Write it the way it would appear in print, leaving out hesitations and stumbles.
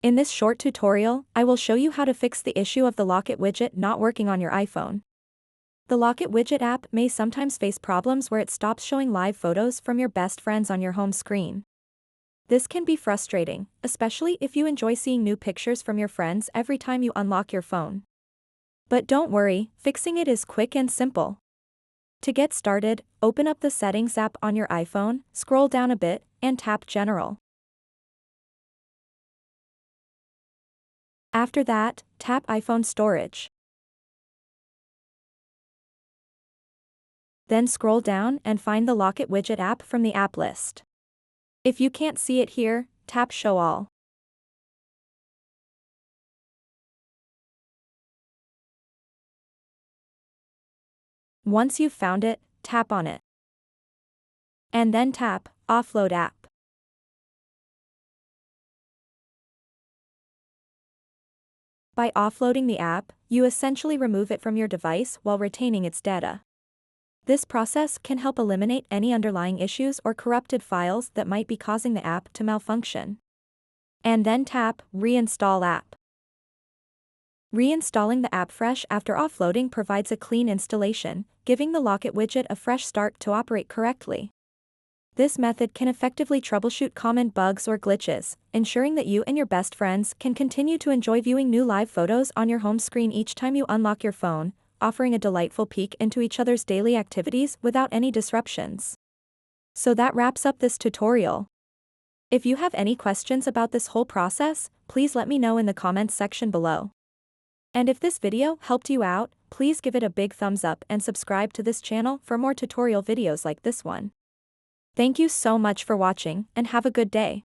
In this short tutorial, I will show you how to fix the issue of the Locket widget not working on your iPhone. The Locket Widget app may sometimes face problems where it stops showing live photos from your best friends on your home screen. This can be frustrating, especially if you enjoy seeing new pictures from your friends every time you unlock your phone. But don't worry, fixing it is quick and simple. To get started, open up the Settings app on your iPhone, scroll down a bit, and tap General. After that, tap iPhone Storage. Then scroll down and find the Locket Widget app from the app list. If you can't see it here, tap Show All. Once you've found it, tap on it. And then tap Offload App. By offloading the app, you essentially remove it from your device while retaining its data. This process can help eliminate any underlying issues or corrupted files that might be causing the app to malfunction. And then tap Reinstall App. Reinstalling the app fresh after offloading provides a clean installation, giving the Locket widget a fresh start to operate correctly. This method can effectively troubleshoot common bugs or glitches, ensuring that you and your best friends can continue to enjoy viewing new live photos on your home screen each time you unlock your phone, offering a delightful peek into each other's daily activities without any disruptions. So that wraps up this tutorial. If you have any questions about this whole process, please let me know in the comments section below. And if this video helped you out, please give it a big thumbs up and subscribe to this channel for more tutorial videos like this one. Thank you so much for watching, and have a good day.